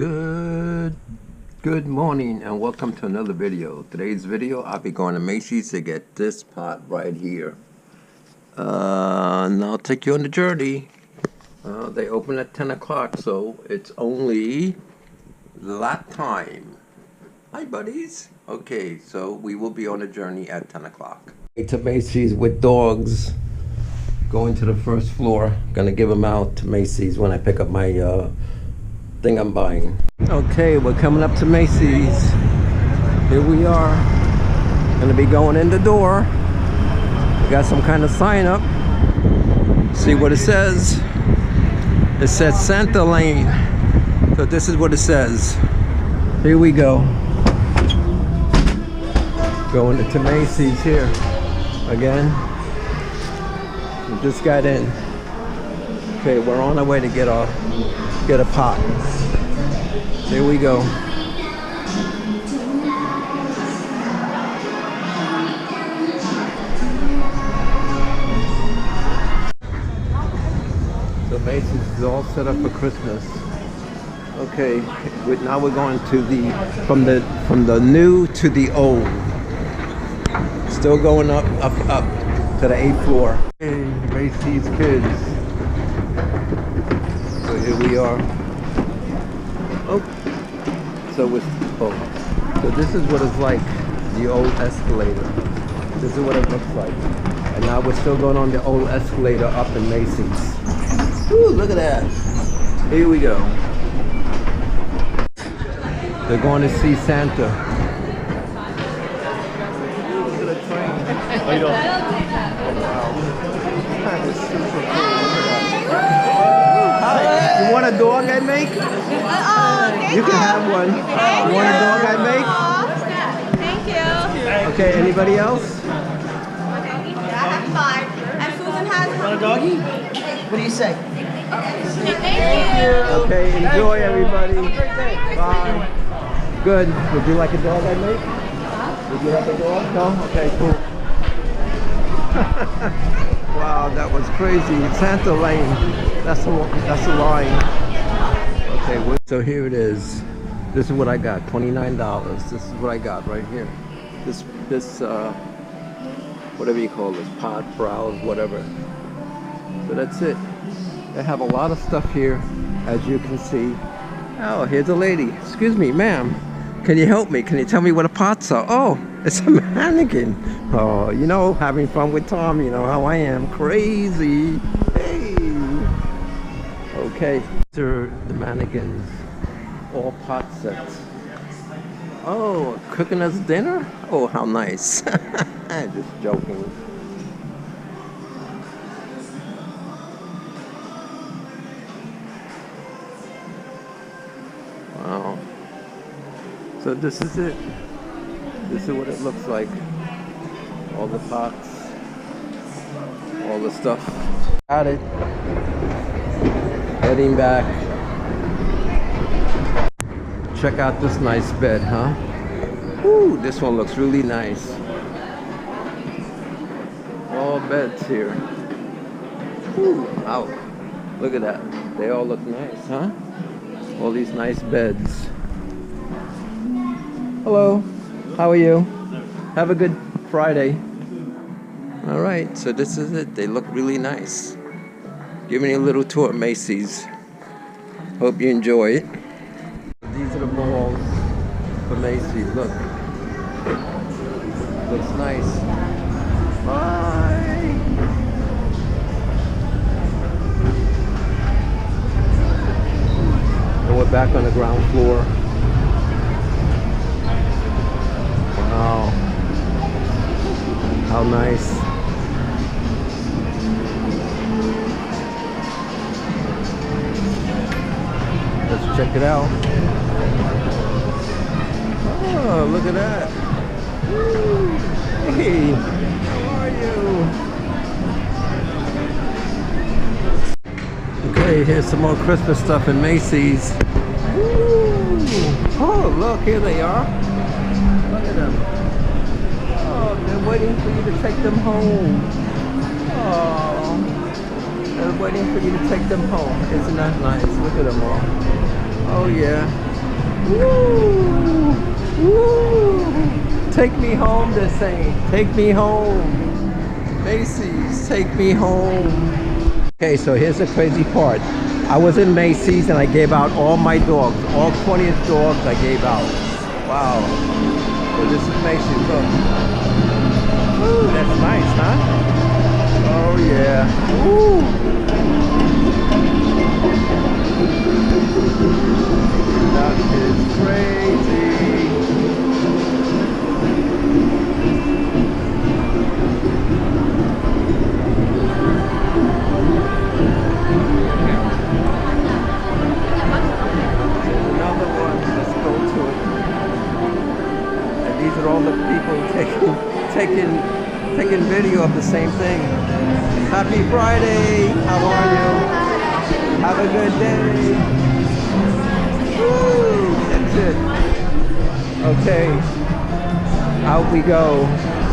Good morning and welcome to another video. Today's video, I'll be going to Macys to get this pot right here. And I'll take you on the journey. They open at 10 o'clock, so it's only lot time. Hi, buddies. Okay, so we will be on a journey at 10 o'clock. To Macys with dogs. Going to the first floor. Gonna give them out to Macys when I pick up my thing I'm buying. Okay, we're coming up to Macys. Here we are. Gonna be going in the door. We got some kind of sign up. See what it says. It says Santa Lane. So this is what it says. Here we go. Going into Macys here. Again. We just got in. Okay, we're on our way to get a pot. Here we go. So Macys is all set up for Christmas. Okay, now we're going to from the new to the old. Still going up to the 8th floor. Hey, Macys kids. So here we are. So this is what it's like, the old escalator. This is what it looks like. And now we're still going on the old escalator up in Macys. Ooh, look at that. Here we go. They're going to see Santa. Look at the train. How you doing? Oh, wow. That is super cool. Hi. You want a dog I make? You can have one. You want a dog I make? Thank you. Okay, anybody else? I have 5. And Susan has one. Want a doggy? What do you say? Thank you. Okay, enjoy everybody. Bye. Good. Would you like a dog I make? Would you like a dog? No? Okay, cool. Wow, that was crazy. Santa Lane. That's the line. Okay, so here it is. This is what I got. $29. This is what I got right here. This whatever you call this, pot, browse, whatever. So that's it. They have a lot of stuff here, as you can see. Oh, here's a lady. Excuse me, ma'am. Can you help me? Can you tell me what the pots are? Oh, it's a mannequin. Oh, you know, having fun with Tom. You know how I am. Crazy. Hey. Okay. These are the mannequins. All pot sets. Oh, cooking us dinner? Oh, how nice. Just joking. Wow. So this is it. This is what it looks like. All the pots. All the stuff. Got it. Heading back. Check out this nice bed, huh? Ooh, this one looks really nice. All beds here. Ooh, wow. Look at that. They all look nice, huh? All these nice beds. Hello. How are you? Have a good Friday. All right, so this is it. They look really nice. Giving you a little tour of Macys. Hope you enjoy it. These are the malls for Macys. Look. Looks nice. Bye. And we're back on the ground floor. Wow. How nice. Let's check it out. Oh, look at that. Woo. Hey, how are you? Okay, here's some more Christmas stuff in Macys. Woo. Oh, look, here they are. Look at them. Oh, they're waiting for you to take them home. Oh, they're waiting for you to take them home. Isn't that nice? Look at them all. Oh yeah. Woo! Woo! Take me home, they're saying. Take me home. Macys, take me home. Okay, so here's the crazy part. I was in Macys and I gave out all my dogs. All 20 dogs I gave out. Wow. So this is Macys, look. Woo, that's nice, huh? Oh yeah. Woo! That is crazy. Another one. Let's go to it. And these are all the people taking video of the same thing. Happy Friday. How are you? Have a good day. Woo! That's it. Okay. Out we go.